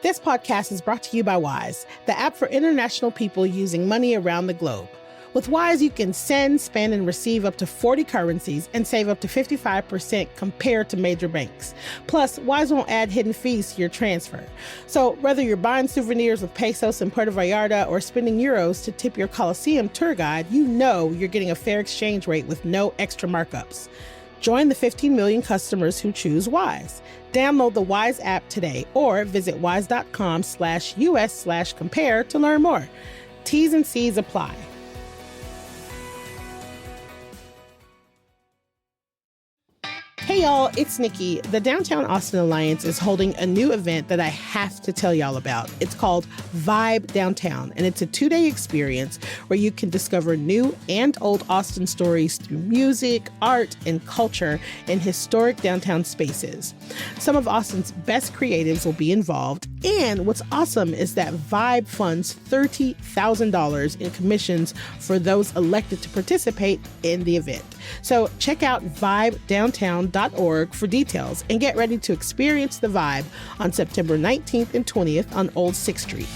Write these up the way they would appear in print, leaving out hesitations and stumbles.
This podcast is brought to you by Wise, the app for international people using money around the globe. With Wise, you can send, spend, and receive up to 40 currencies and save up to 55% compared to major banks. Plus, Wise won't add hidden fees to your transfer. So whether you're buying souvenirs with pesos in Puerto Vallarta or spending euros to tip your Coliseum tour guide, you know you're getting a fair exchange rate with no extra markups. Join the 15 million customers who choose Wise. Download the Wise app today or visit wise.com/US/compare to learn more. T's and C's apply. Hey y'all, it's Nikki. The Downtown Austin Alliance is holding a new event that I have to tell y'all about. It's called Vibe Downtown, and it's a 2-day experience where you can discover new and old Austin stories through music, art, and culture in historic downtown spaces. Some of Austin's best creatives will be involved, and what's awesome is that Vibe funds $30,000 in commissions for those elected to participate in the event. So check out vibedowntown.org for details and get ready to experience the vibe on September 19th and 20th on Old 6th Street.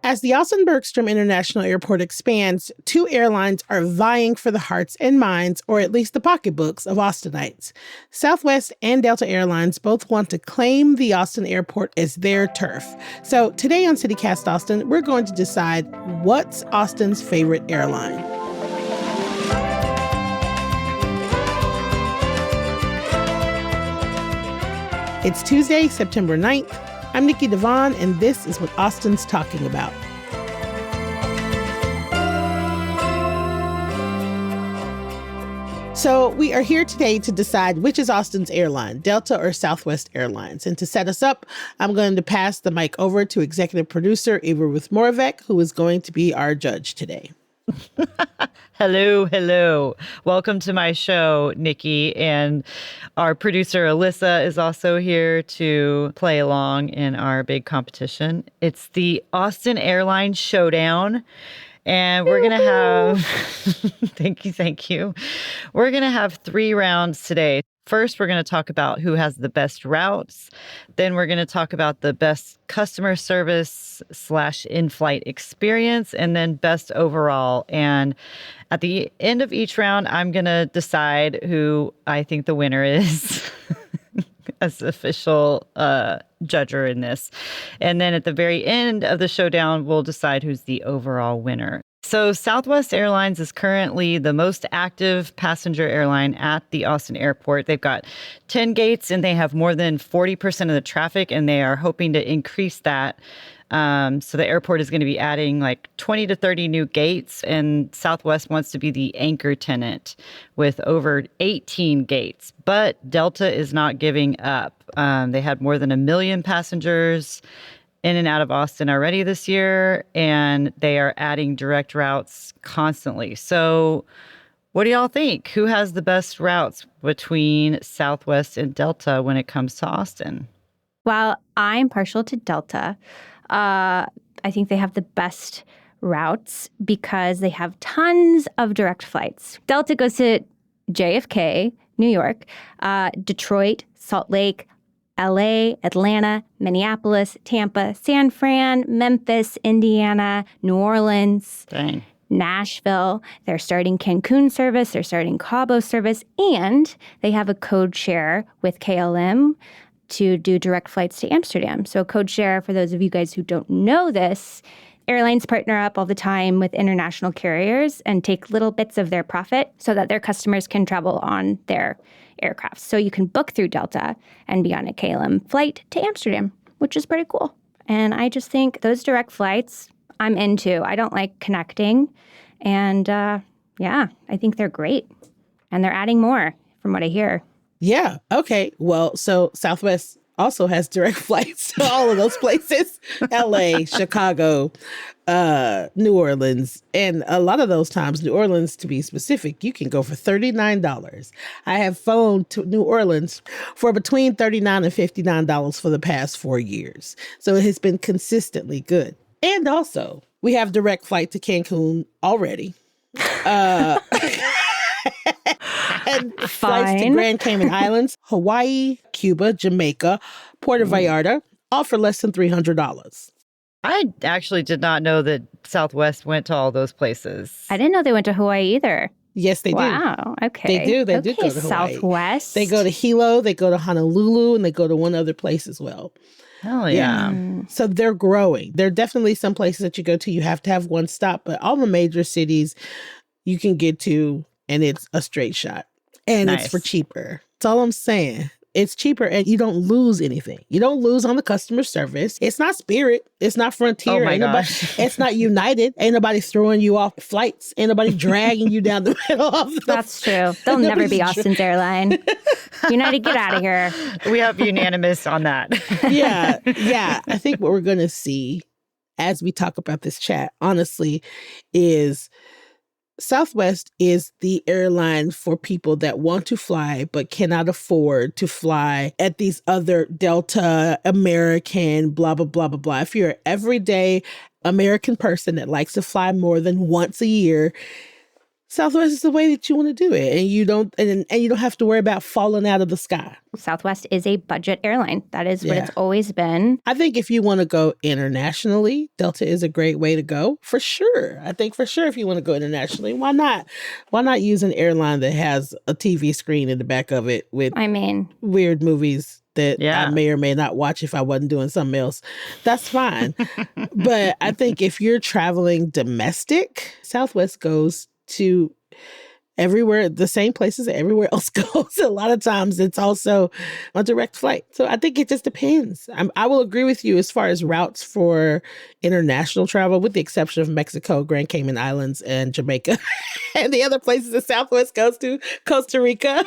As the Austin Bergstrom International Airport expands, 2 airlines are vying for the hearts and minds, or at least the pocketbooks, of Austinites. Southwest and Delta Airlines both want to claim the Austin airport as their turf. So today on CityCast Austin, we're going to decide what's Austin's favorite airline. It's Tuesday, September 9th. I'm Nikki Devon, and this is what Austin's talking about. So we are here today to decide which is Austin's airline, Delta or Southwest Airlines. And to set us up, I'm going to pass the mic over to executive producer Eva Ruth Moravec, who is going to be our judge today. Hello. Welcome to my show, Nikki. And our producer, Alyssa, is also here to play along in our big competition. It's the Austin Airlines Showdown. And we're going to have, thank you. We're going to have 3 rounds today. First, we're going to talk about who has the best routes. Then we're going to talk about the best customer service / in-flight experience, and then best overall. And at the end of each round, I'm going to decide who I think the winner is as official judger in this. And then at the very end of the showdown, we'll decide who's the overall winner. So Southwest Airlines is currently the most active passenger airline at the Austin airport. They've got 10 gates and they have more than 40% of the traffic, and they are hoping to increase that. So the airport is going to be adding like 20 to 30 new gates, and Southwest wants to be the anchor tenant with over 18 gates. But Delta is not giving up. They had more than 1 million passengers in and out of Austin already this year, and they are adding direct routes constantly. So what do y'all think? Who has the best routes between Southwest and Delta when it comes to Austin? Well, I'm partial to Delta. I think they have the best routes because they have tons of direct flights. Delta goes to JFK, New York, Detroit, Salt Lake, LA, Atlanta, Minneapolis, Tampa, San Fran, Memphis, Indiana, New Orleans, Nashville. They're starting Cancun service. They're starting Cabo service. And they have a code share with KLM to do direct flights to Amsterdam. So code share, for those of you guys who don't know this, airlines partner up all the time with international carriers and take little bits of their profit so that their customers can travel on their aircraft. So you can book through Delta and be on a KLM flight to Amsterdam, which is pretty cool. And I just think those direct flights I'm into. I don't like connecting. And I think they're great. And they're adding more from what I hear. Yeah. Okay. Well, so Southwest also has direct flights to all of those places. LA, Chicago, New Orleans. And a lot of those times, New Orleans, to be specific, you can go for $39. I have flown to New Orleans for between $39 and $59 for the past 4 years. So it has been consistently good. And also, we have direct flight to Cancun already. and flights to Grand Cayman Islands, Hawaii, Cuba, Jamaica, Puerto Vallarta, all for less than $300. I actually did not know that Southwest went to all those places. I didn't know they went to Hawaii either. Yes, they do. Wow. Okay. They do. They do go to Hawaii. Southwest. They go to Hilo, they go to Honolulu, and they go to one other place as well. Hell yeah. So they're growing. There are definitely some places that you go to, you have to have one stop, but all the major cities you can get to, and it's a straight shot. And it's for cheaper. That's all I'm saying. It's cheaper and you don't lose anything. You don't lose on the customer service. It's not Spirit. It's not Frontier. Oh my gosh. It's not United. Ain't nobody throwing you off flights. Ain't nobody dragging you down the middle of the... That's true. They'll never be Austin's airline. United, get out of here. We have unanimous on that. Yeah. I think what we're going to see as we talk about this chat, honestly, is... Southwest is the airline for people that want to fly but cannot afford to fly at these other Delta, American, blah, blah, blah, blah, blah. If you're an everyday American person that likes to fly more than once a year, Southwest is the way that you want to do it. And you don't have to worry about falling out of the sky. Southwest is a budget airline. That is what it's always been. I think if you want to go internationally, Delta is a great way to go, for sure. I think for sure if you want to go internationally, why not? Why not use an airline that has a TV screen in the back of it with weird movies that I may or may not watch if I wasn't doing something else? That's fine. But I think if you're traveling domestic, Southwest goes to everywhere, the same places that everywhere else goes. A lot of times it's also a direct flight. So I think it just depends. I will agree with you as far as routes for international travel, with the exception of Mexico, Grand Cayman Islands, and Jamaica, and the other places that Southwest goes to, Costa Rica,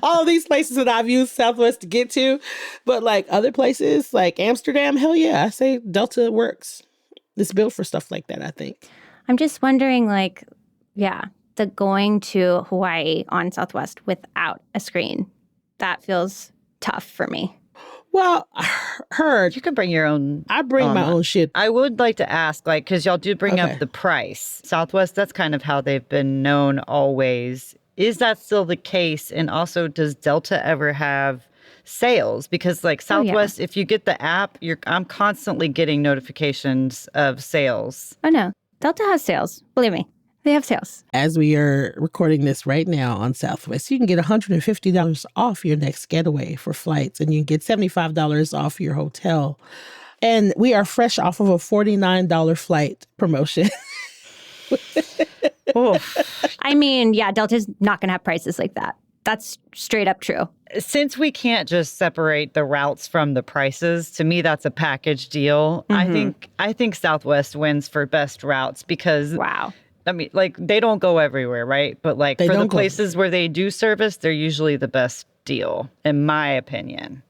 all these places that I've used Southwest to get to. But like other places like Amsterdam, hell yeah, I say Delta works. It's built for stuff like that, I think. I'm just wondering, the going to Hawaii on Southwest without a screen, that feels tough for me. Well, heard. You can bring your own. I bring my own shit. I would like to ask, because y'all do bring up the price. Southwest, that's kind of how they've been known always. Is that still the case? And also, does Delta ever have sales? Because Southwest, if you get the app, I'm constantly getting notifications of sales. Oh, no. Delta has sales. Believe me. They have sales. As we are recording this right now on Southwest, you can get $150 off your next getaway for flights, and you can get $75 off your hotel. And we are fresh off of a $49 flight promotion. I mean, Delta's not going to have prices like that. That's straight up true. Since we can't just separate the routes from the prices, to me, that's a package deal. Mm-hmm. I think Southwest wins for best routes because... Wow. I mean, they don't go everywhere, right? But for the places where they do service, they're usually the best deal, in my opinion.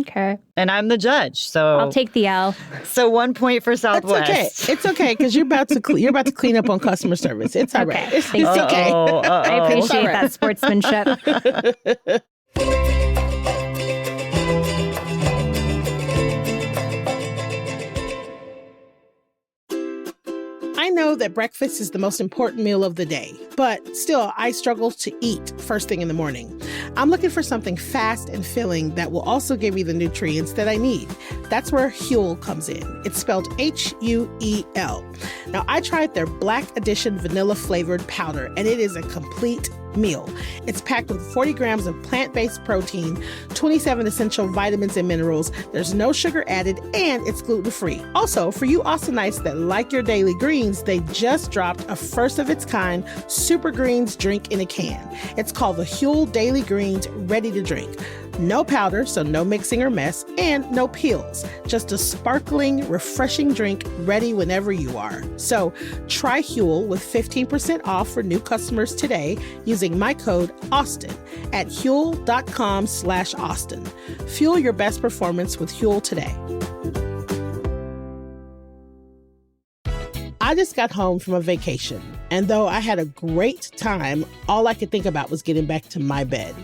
Okay. And I'm the judge, so I'll take the L. So 1 point for Southwest. It's okay because you're about to clean up on customer service. It's all right. It's okay. I appreciate that sportsmanship. I know that breakfast is the most important meal of the day, but still, I struggle to eat first thing in the morning. I'm looking for something fast and filling that will also give me the nutrients that I need. That's where Huel comes in. It's spelled Huel. Now, I tried their Black Edition vanilla flavored powder, and it is a complete meal. It's packed with 40 grams of plant-based protein, 27 essential vitamins and minerals. There's no sugar added, and it's gluten-free. Also, for you Austinites that like your daily greens, they just dropped a first-of-its-kind Super Greens drink in a can. It's called the Huel Daily Greens Ready to Drink. No powder, so no mixing or mess, and no peels. Just a sparkling, refreshing drink ready whenever you are. So try Huel with 15% off for new customers today using my code AUSTIN at Huel.com/Austin. Fuel your best performance with Huel today. I just got home from a vacation, and though I had a great time, all I could think about was getting back to my bed.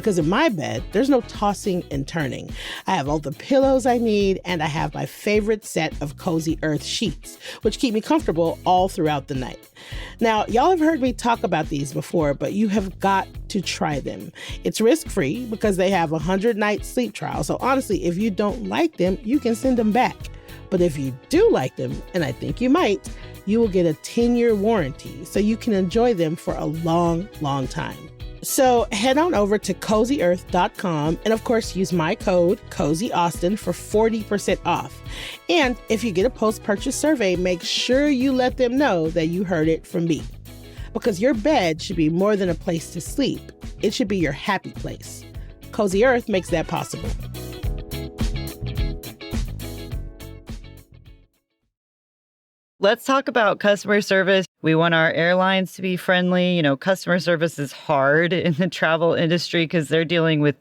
because in my bed, there's no tossing and turning. I have all the pillows I need, and I have my favorite set of Cozy Earth sheets, which keep me comfortable all throughout the night. Now, y'all have heard me talk about these before, but you have got to try them. It's risk-free because they have a 100-night sleep trial. So honestly, if you don't like them, you can send them back. But if you do like them, and I think you might, you will get a 10-year warranty, so you can enjoy them for a long, long time. So head on over to CozyEarth.com and of course use my code CozyAustin for 40% off. And if you get a post-purchase survey, make sure you let them know that you heard it from me. Because your bed should be more than a place to sleep. It should be your happy place. Cozy Earth makes that possible. Let's talk about customer service. We want our airlines to be friendly. You know, customer service is hard in the travel industry because they're dealing with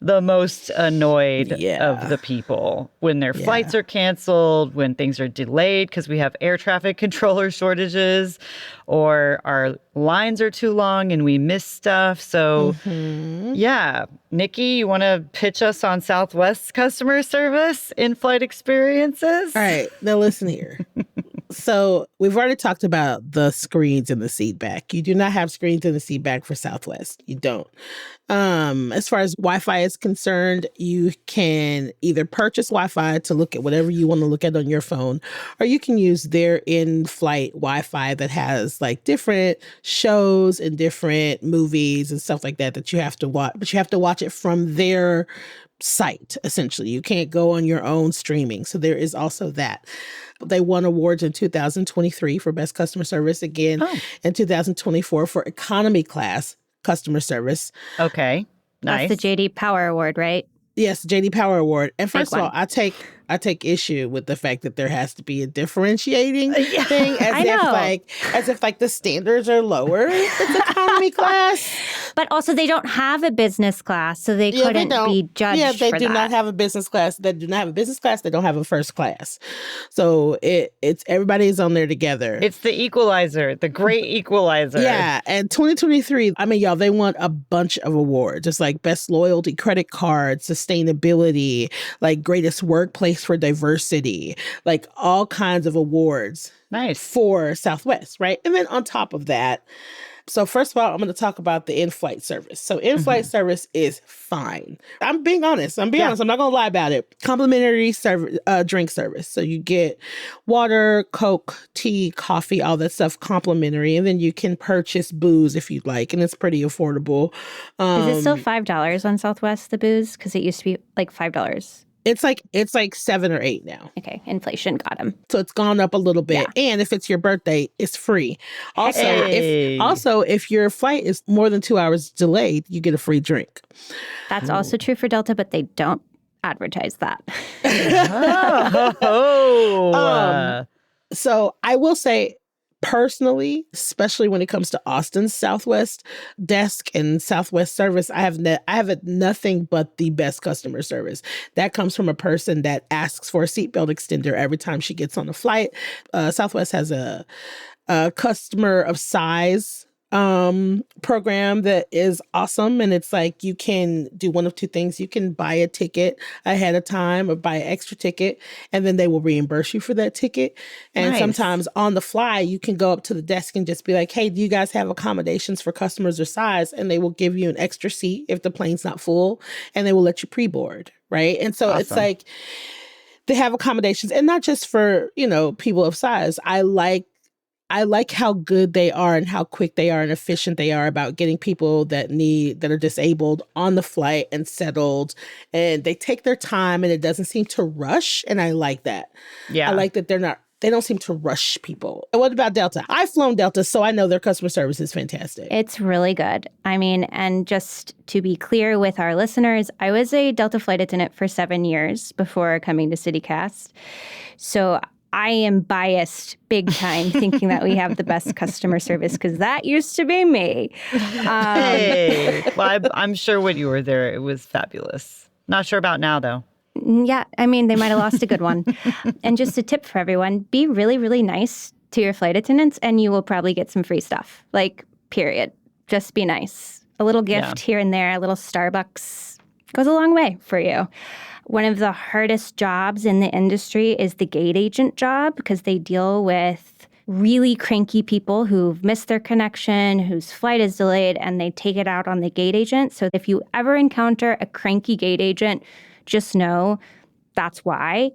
the most annoyed of the people when their flights are canceled, when things are delayed because we have air traffic controller shortages, or our lines are too long and we miss stuff. So, Nikki, you want to pitch us on Southwest's customer service in-flight experiences? All right, now listen here. So we've already talked about the screens in the seat back. You do not have screens in the seat back for Southwest. You don't. As far as Wi-Fi is concerned, you can either purchase Wi-Fi to look at whatever you want to look at on your phone, or you can use their in-flight Wi-Fi that has like different shows and different movies and stuff like that you have to watch, but you have to watch it from their site, essentially. You can't go on your own streaming. So there is also that. They won awards in 2023 for Best Customer Service, again in 2024 for Economy Class Customer Service. Okay, nice. That's the JD Power Award, right? Yes, JD Power Award. And first of all, I take issue with the fact that there has to be a differentiating thing, as if the standards are lower. It's economy class. But also they don't have a business class, so they couldn't be judged for that. Yeah, they do not have a business class. They do not have a business class. They don't have a first class. So it's everybody's on there together. It's the equalizer, the great equalizer. Yeah, and 2023, I mean, y'all, they won a bunch of awards. It's like Best Loyalty Credit Card, Sustainability, like Greatest Workplace for Diversity, like all kinds of awards. Nice. For Southwest, right? And then on top of that, so first of all, I'm going to talk about the in-flight service. So in-flight service is fine. I'm being honest. I'm not going to lie about it. Complimentary drink service. So you get water, Coke, tea, coffee, all that stuff complimentary. And then you can purchase booze if you'd like. And it's pretty affordable. Is it still $5 on Southwest, the booze? Because it used to be like $5. It's like $7 or $8 now. Okay, inflation got him. So it's gone up a little bit. Yeah. And if it's your birthday, it's free. Also, if your flight is more than 2 hours delayed, you get a free drink. That's also true for Delta, but they don't advertise that. So I will say, personally, especially when it comes to Austin's Southwest desk and Southwest service, I have nothing but the best customer service. That comes from a person that asks for a seatbelt extender every time she gets on a flight. Southwest has a customer of size program that is awesome. And it's like you can do one of two things. You can buy a ticket ahead of time or buy an extra ticket, and then they will reimburse you for that ticket. And sometimes on the fly, you can go up to the desk and just be like, hey, do you guys have accommodations for customers of size? And they will give you an extra seat if the plane's not full, and they will let you pre-board, right? And so it's like they have accommodations, and not just for, people of size. I like how good they are and how quick they are and efficient they are about getting people that are disabled on the flight and settled. And they take their time and it doesn't seem to rush. And I like that. Yeah. I like that they don't seem to rush people. And what about Delta? I've flown Delta, so I know their customer service is fantastic. It's really good. I mean, and just to be clear with our listeners, I was a Delta flight attendant for 7 years before coming to CityCast. So I am biased big time thinking that we have the best customer service because that used to be me. Hey, well, I'm sure when you were there, it was fabulous. Not sure about now, though. Yeah, I mean, they might have lost a good one. And just a tip for everyone, be really, really nice to your flight attendants and you will probably get some free stuff. Like, period. Just be nice. A little gift here and there, a little Starbucks goes a long way for you. One of the hardest jobs in the industry is the gate agent job because they deal with really cranky people who've missed their connection, whose flight is delayed, and they take it out on the gate agent. So if you ever encounter a cranky gate agent, just know that's why.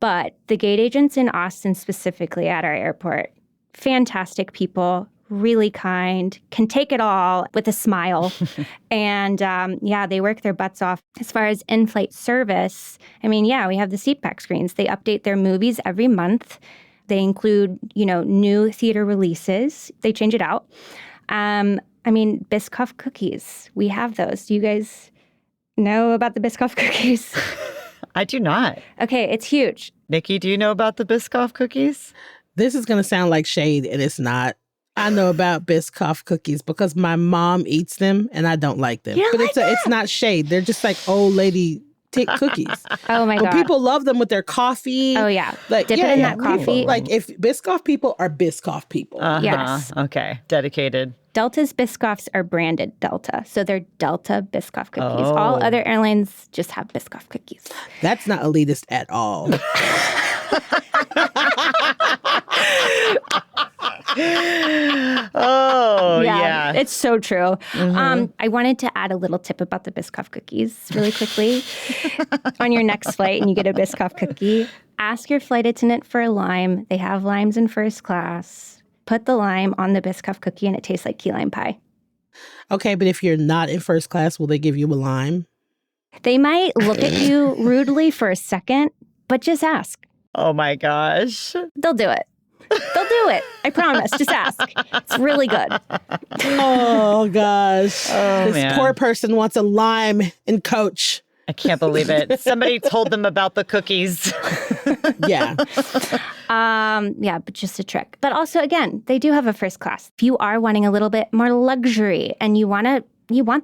But the gate agents in Austin, specifically at our airport, fantastic people, really kind, can take it all with a smile. And they work their butts off. As far as in-flight service, we have the seat pack screens. They update their movies every month. They include, new theater releases. They change it out. Biscoff cookies. We have those. Do you guys know about the Biscoff cookies? I do not. Okay, it's huge. Nikki, do you know about the Biscoff cookies? This is going to sound like shade, and it's not. I know about Biscoff cookies because my mom eats them, and I don't like them. But it's not shade. They're just like old lady thick cookies. Oh, my God. But people love them with their coffee. Oh, yeah. Dip it in that coffee. People, like, if Biscoff people are Biscoff people. Yes. Okay. Dedicated. Delta's Biscoffs are branded Delta. So they're Delta Biscoff cookies. Oh. All other airlines just have Biscoff cookies. That's not elitist at all. Oh, yeah. It's so true. I wanted to add a little tip about the Biscoff cookies really quickly. On your next flight and you get a Biscoff cookie, ask your flight attendant for a lime. They have limes in first class. Put the lime on the Biscoff cookie and it tastes like key lime pie. Okay, but if you're not in first class, will they give you a lime? They might look at you rudely for a second, but just ask. Oh, my gosh. They'll do it. They'll do it. I promise. Just ask. It's really good. Oh, gosh. Oh, this poor person wants a lime and Coach. I can't believe it. Somebody told them about the cookies. Yeah. But just a trick. But also, again, they do have a first class. If you are wanting a little bit more luxury and you want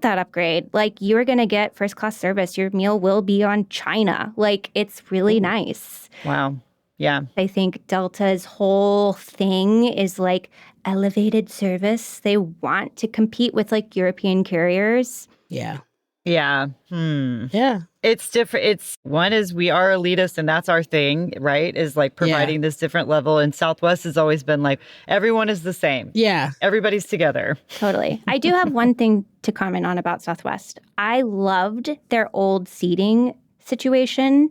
that upgrade, like you're going to get first class service. Your meal will be on China. Like it's really nice. Wow. Yeah. I think Delta's whole thing is like elevated service. They want to compete with like European carriers. Yeah. Yeah. Yeah. It's different. One is we are elitist and that's our thing, right? Is like providing this different level. And Southwest has always been like, everyone is the same. Yeah. Everybody's together. Totally. I do have one thing to comment on about Southwest. I loved their old seating situation.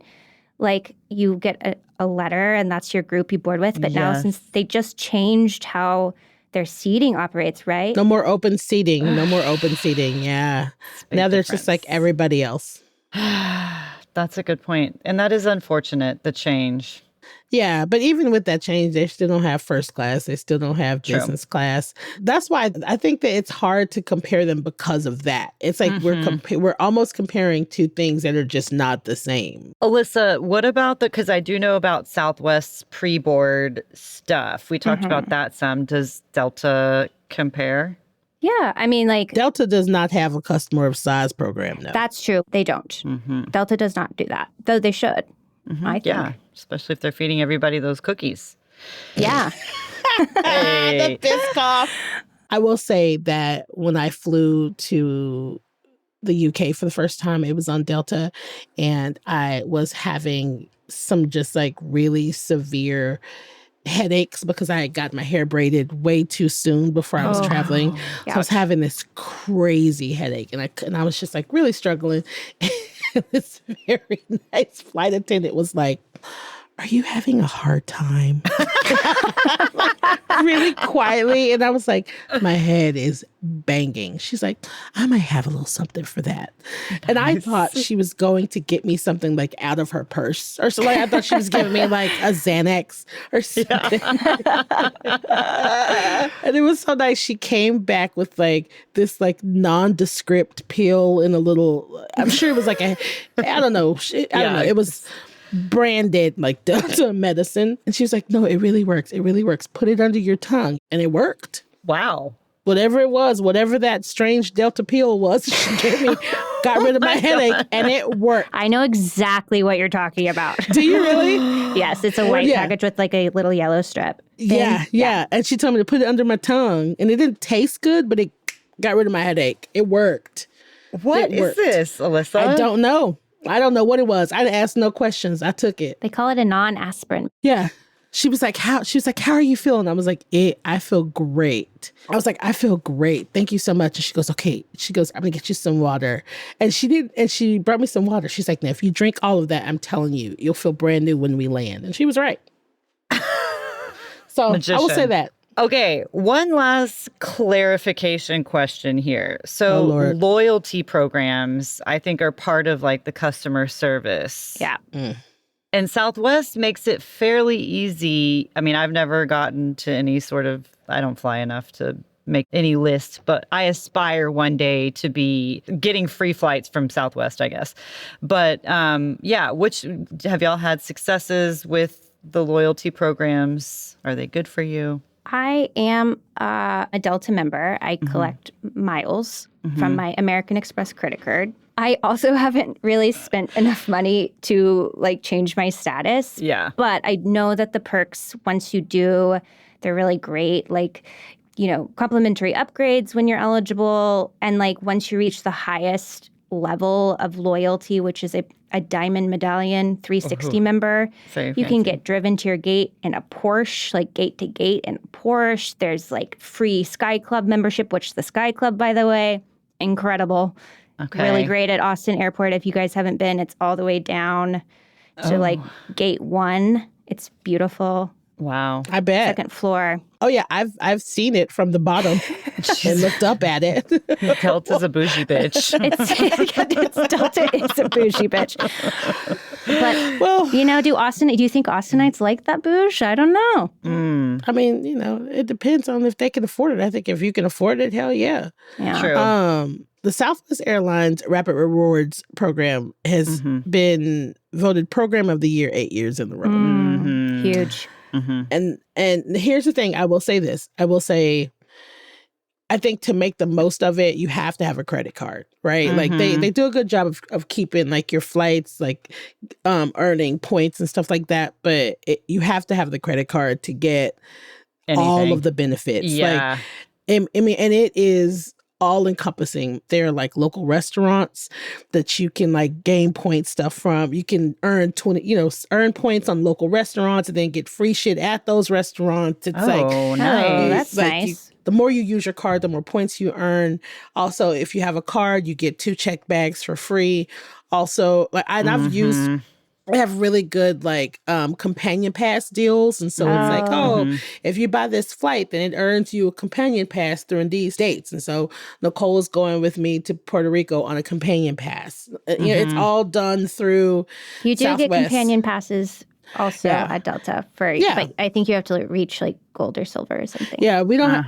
Like you get a letter and that's your group you board with. But now since they just changed how their seating operates, right? No more open seating. No more open seating. Yeah. Now there's just like everybody else. That's a good point. And that is unfortunate, the change. Yeah, but even with that change, they still don't have first class. They still don't have business class. That's why I think that it's hard to compare them because of that. It's like we're almost comparing two things that are just not the same. Alyssa, what about because I do know about Southwest's pre-board stuff. We talked about that some. Does Delta compare? Yeah, I mean, like Delta does not have a customer of size program, no. That's true. They don't. Delta does not do that, though they should. I think. Yeah, especially if they're feeding everybody those cookies. Yeah. Hey. The Biscoff. I will say that when I flew to the UK for the first time, it was on Delta, and I was having some just like really severe headaches because I had got my hair braided way too soon before I was traveling. So I was having this crazy headache, and I was just like really struggling. And this very nice flight attendant was like, "Are you having a hard time?" Really quietly. And I was like, my head is banging. She's like, "I might have a little something for that." And I thought she was going to get me something like out of her purse or something. I thought she was giving me like a Xanax or something. And it was so nice. She came back with like this like nondescript pill in a little, I'm sure it was like I don't know. It was branded like Delta medicine. And she was like, "No, it really works. It really works. Put it under your tongue." And it worked. Wow. Whatever it was, whatever that strange Delta pill was, she gave me, got rid of my headache, and it worked. I know exactly what you're talking about. Do you really? Yes, it's a white package with like a little yellow strip. Yeah. And she told me to put it under my tongue, and it didn't taste good, but it Got rid of my headache. It worked. What is this, Alyssa? I don't know. I don't know what it was. I asked no questions. I took it. They call it a non-aspirin. Yeah. She was like, how are you feeling? I was like, I feel great. I was like, I feel great. Thank you so much. And she goes, okay. She goes, I'm gonna get you some water. And she did, and she brought me some water. She's like, now if you drink all of that, I'm telling you, you'll feel brand new when we land. And she was right. So Magician. I will say that. Okay, one last clarification question here. So Lord. loyalty programs, I think, are part of like the customer service. Yeah. And Southwest makes it fairly easy. I mean, I've never gotten to any sort of, I don't fly enough to make any list, but I aspire one day to be getting free flights from Southwest, I guess. But yeah, which have y'all had successes with the loyalty programs? Are they good for you? I am a Delta member. I collect miles from my American Express credit card. I also haven't really spent enough money to like change my status. Yeah. But I know that the perks, once you do, they're really great. Like, you know, complimentary upgrades when you're eligible. And like once you reach the highest level of loyalty, which is a diamond medallion 360 member, Very you can fancy. get driven to your gate in a Porsche, like gate to gate in a Porsche. There's like free Sky Club membership, which the Sky Club, by the way, incredible. Okay. Really great at Austin Airport. If you guys haven't been, it's all the way down to like gate 1. It's beautiful. Wow. I bet. Second floor. Oh yeah, I've seen it from the bottom and looked up at it. Delta's a bougie bitch. It's Delta is a bougie bitch. But Well, you know, do you think Austinites like that bouge? I don't know. I mean, you know, it depends on if they can afford it. I think if you can afford it, hell yeah. Yeah. True. The Southwest Airlines Rapid Rewards program has been voted Program of the Year 8 years in a row. Huge. And here's the thing. I will say this. I will say, I think to make the most of it, you have to have a credit card, right? Like they do a good job of keeping like your flights, like earning points and stuff like that. But you have to have the credit card to get all Anything. of the benefits. Yeah. Like, I mean, and it is all encompassing. There are like local restaurants that you can like gain point stuff from. You can earn earn points on local restaurants and then get free shit at those restaurants. It's like, Oh, nice. that's like nice. the more you use your card, the more points you earn. Also, if you have a card, you get 2 check bags for free. Also, like I have really good like companion pass deals. And so it's like, if you buy this flight, then it earns you a companion pass during these dates. And so Nicole is going with me to Puerto Rico on a companion pass. You know, it's all done through You do get Southwest. companion passes also Yeah. at Delta for, Yeah. but I think you have to reach like gold or silver or something. Yeah, we don't.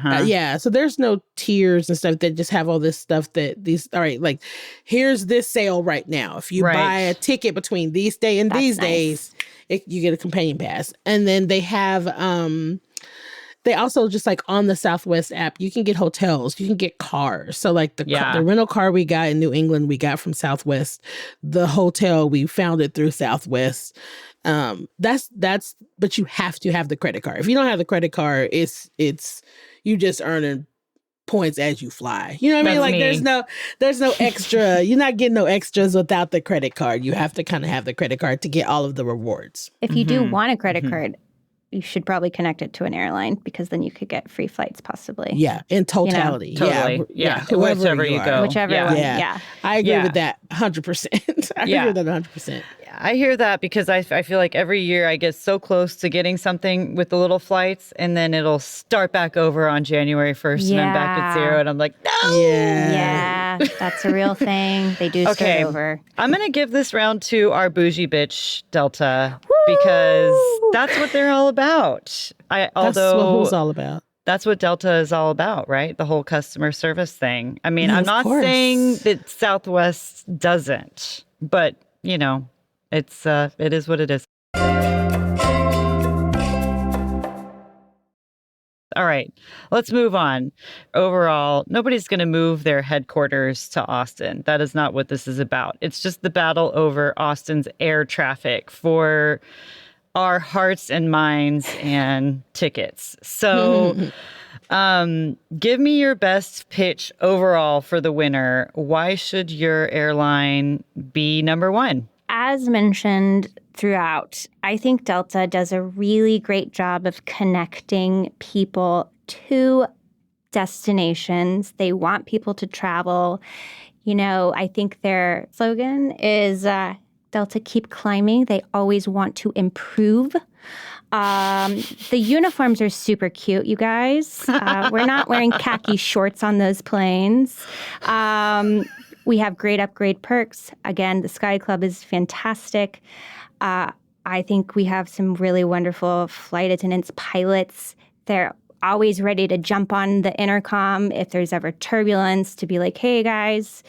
So there's no tiers and stuff that just have all this stuff that these. All right, like here's this sale right now. If you Right. buy a ticket between these day and these nice. days, you get a companion pass. And then they have. They also just like on the Southwest app, you can get hotels, you can get cars. So like the rental car we got in New England, we got from Southwest. The hotel we found it through Southwest. But you have to have the credit card. If you don't have the credit card, it's you just earning points as you fly. You know what I mean? Like there's no extra. You're not getting no extras without the credit card. You have to kind of have the credit card to get all of the rewards. If you do want a credit card, you should probably connect it to an airline because then you could get free flights possibly. Yeah, in totality. Totally. Yeah. To whoever whichever you are. go. Whichever Yeah. one. Yeah. Yeah. I agree Yeah. with that 100%. I agree with that 100%. I hear that because I feel like every year I get so close to getting something with the little flights and then it'll start back over on January 1st and I'm back at 0 and I'm like, no. Yeah, that's a real thing. They do start over. I'm going to give this round to our bougie bitch, Delta, because that's what they're all about. That's what who's all about. That's what Delta is all about, right? The whole customer service thing. I mean, Yeah, I'm of not course. saying that Southwest doesn't, but, you know, it is what it is. All right, let's move on. Overall, nobody's going to move their headquarters to Austin. That is not what this is about. It's just the battle over Austin's air traffic for our hearts and minds and tickets. So Give me your best pitch overall for the winner. Why should your airline be number one? As mentioned throughout, I think Delta does a really great job of connecting people to destinations. They want people to travel. I think their slogan is Delta keep climbing. They always want to improve. The uniforms are super cute, you guys. We're not wearing khaki shorts on those planes. We have great upgrade perks. Again, the Sky Club is fantastic. I think we have some really wonderful flight attendants, pilots. They're always ready to jump on the intercom if there's ever turbulence to be like, hey, guys,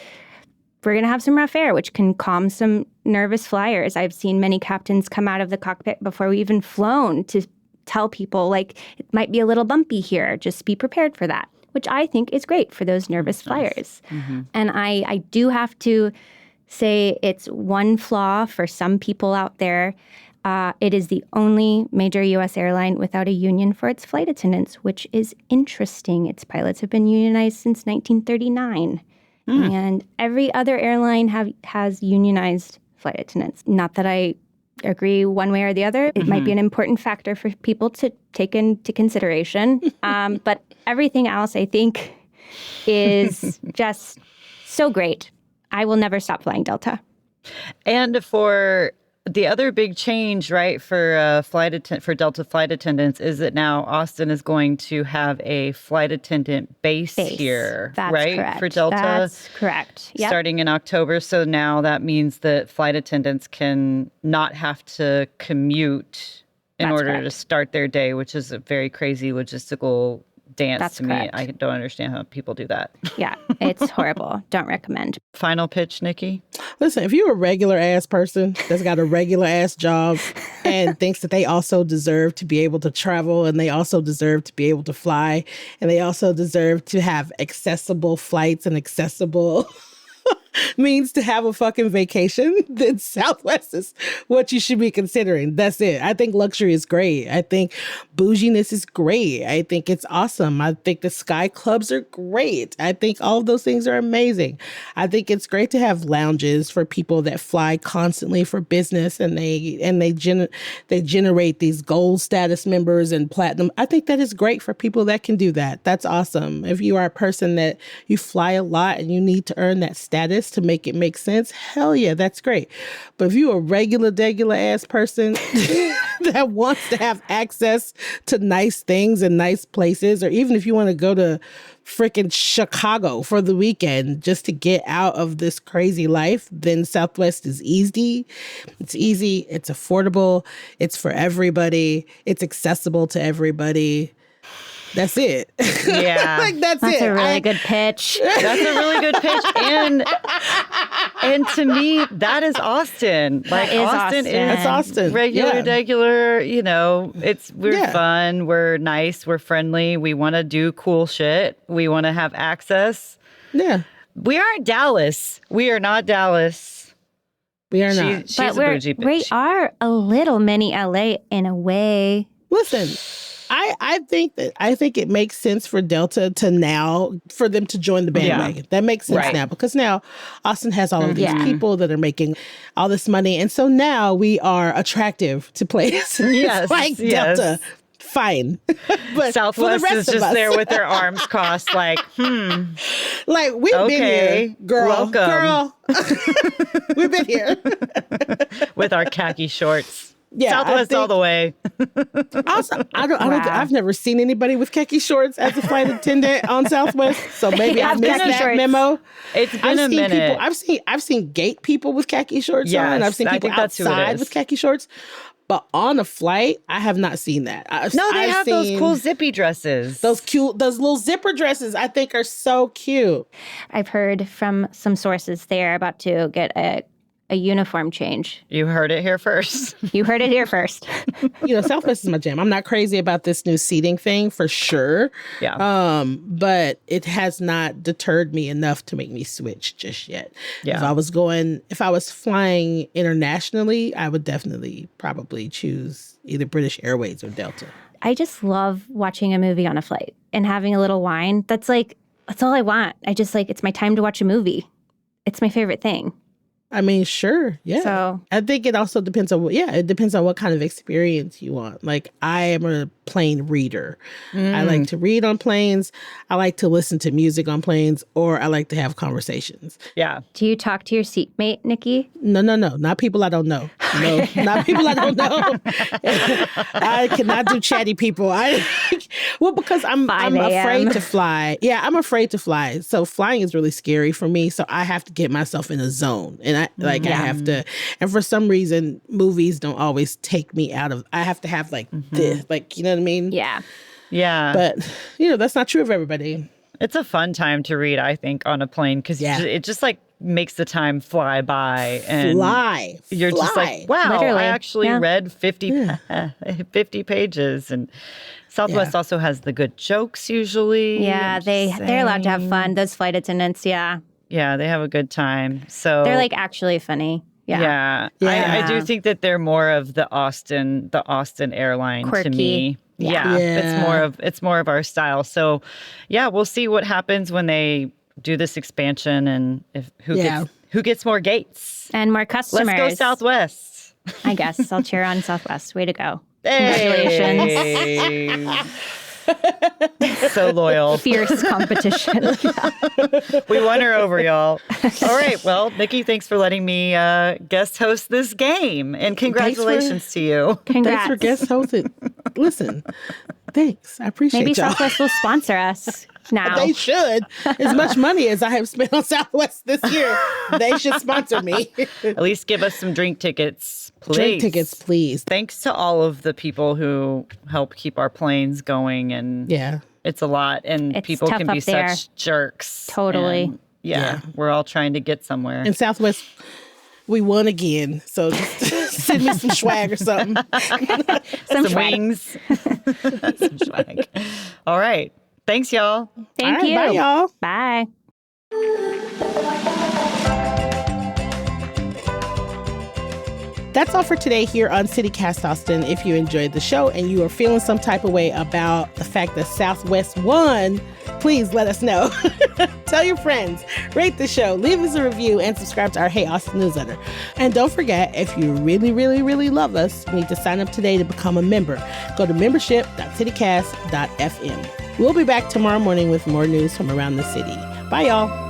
we're going to have some rough air, which can calm some nervous flyers. I've seen many captains come out of the cockpit before we've even flown to tell people, like, it might be a little bumpy here. Just be prepared for that, which I think is great for those nervous flyers. Mm-hmm. And I do have to say it's one flaw for some people out there. It is the only major U.S. airline without a union for its flight attendants, which is interesting. Its pilots have been unionized since 1939. And every other airline has unionized flight attendants. Not that I agree one way or the other. It might be an important factor for people to take into consideration. But everything else, I think, is just so great. I will never stop flying Delta. And for the other big change, right, for for Delta flight attendants is that now Austin is going to have a flight attendant base here, That's right, correct. for Delta. That's correct. Yep. Starting in October. So now that means that flight attendants can not have to commute in order to start their day, which is a very crazy logistical dance to me. I don't understand how people do that. Yeah, it's horrible. Don't recommend. Final pitch, Nikki? Listen, if you're a regular ass person that's got a regular ass job and thinks that they also deserve to be able to travel and they also deserve to be able to fly and they also deserve to have accessible flights and accessible means to have a fucking vacation, then Southwest is what you should be considering. That's it. I think luxury is great. I think bouginess is great. I think it's awesome. I think the Sky Clubs are great. I think all of those things are amazing. I think it's great to have lounges for people that fly constantly for business and they generate these gold status members and platinum. I think that is great for people that can do that. That's awesome. If you are a person that you fly a lot and you need to earn that status to make it make sense, hell yeah, that's great. But if you're a regular ass person that wants to have access to nice things and nice places, or even if you want to go to freaking Chicago for the weekend just to get out of this crazy life, then Southwest is easy. It's easy. It's affordable. It's for everybody. It's accessible to everybody. That's it. Yeah. That's it. That's a really good pitch. That's a really good pitch. And to me, that is Austin. Like Austin is That's Austin. Regular, we're fun, we're nice, we're friendly, we want to do cool shit. We want to have access. Yeah. We aren't Dallas. We are not Dallas. We are not. She's but a bougie bitch. we are a little mini LA in a way. Listen, I think it makes sense for Delta to now for them to join the bandwagon. Yeah. That makes sense now because now Austin has all of these people that are making all this money, and so now we are attractive to places like Delta. Fine, but Southwest is just there with their arms crossed, like, like we've been here, girl. Welcome. We've been here with our khaki shorts. Yeah, Southwest all the way. Also, I've never seen anybody with khaki shorts as a flight attendant on Southwest, so maybe I missed that memo. It's been a minute. I've seen gate people with khaki shorts on. I've seen people outside with khaki shorts. But on a flight, I have not seen that. They have those cool zippy dresses. Those little zipper dresses I think are so cute. I've heard from some sources they're about to get a uniform change. You heard it here first. You heard it here first. Southwest is my jam. I'm not crazy about this new seating thing for sure. Yeah. But it has not deterred me enough to make me switch just yet. Yeah. If I was flying internationally, I would definitely probably choose either British Airways or Delta. I just love watching a movie on a flight and having a little wine. That's all I want. It's my time to watch a movie. It's my favorite thing. I mean, sure. Yeah. So I think it also depends on it depends on what kind of experience you want. Like, I am a plane reader. I like to read on planes. I like to listen to music on planes, or I like to have conversations. Yeah. do you talk to your seatmate, Nikki? No. Not people I don't know. No, not people I don't know. I cannot do chatty people. Because I'm 5 a.m. afraid to fly. Yeah, I'm afraid to fly. So flying is really scary for me. So I have to get myself in a zone. And I have to, and for some reason, movies don't always take me out of, I have to have this, you know what I mean? Yeah. Yeah. But, that's not true of everybody. It's a fun time to read, I think, on a plane because it just makes the time fly by. And you're just like, wow, Literally. I actually read 50 pages. And Southwest also has the good jokes usually. Yeah, they're allowed to have fun. Those flight attendants, yeah. Yeah, they have a good time. So They're actually funny. Yeah. I do think that they're more of the Austin airline Quirky. to me. Yeah. It's more of our style. So yeah, we'll see what happens when they do this expansion and who gets more gates. And more customers. Let's go Southwest. I guess I'll cheer on Southwest. Way to go. Hey. Congratulations. So loyal. Fierce competition. We won her over, y'all. All right. Well, Nikki, thanks for letting me guest host this game. And congratulations to you. Congrats. Thanks for guest hosting. Listen, thanks. I appreciate Maybe y'all. Southwest will sponsor us now. They should. As much money as I have spent on Southwest this year, they should sponsor me. At least give us some drink tickets, please. Drink tickets, please. Thanks to all of the people who help keep our planes going. And it's a lot. And It's people tough can be up there. such jerks. Totally. And we're all trying to get somewhere. And Southwest, we won again. So just send me some swag or something. Some swag. wings. Some swag. All right. Thanks, y'all. Thank All right, you. bye, y'all. Bye. That's all for today here on CityCast Austin. If you enjoyed the show and you are feeling some type of way about the fact that Southwest won, please let us know. Tell your friends, rate the show, leave us a review, and subscribe to our Hey Austin newsletter. And don't forget, if you really, really, really love us, you need to sign up today to become a member. Go to membership.citycast.fm. We'll be back tomorrow morning with more news from around the city. Bye, y'all.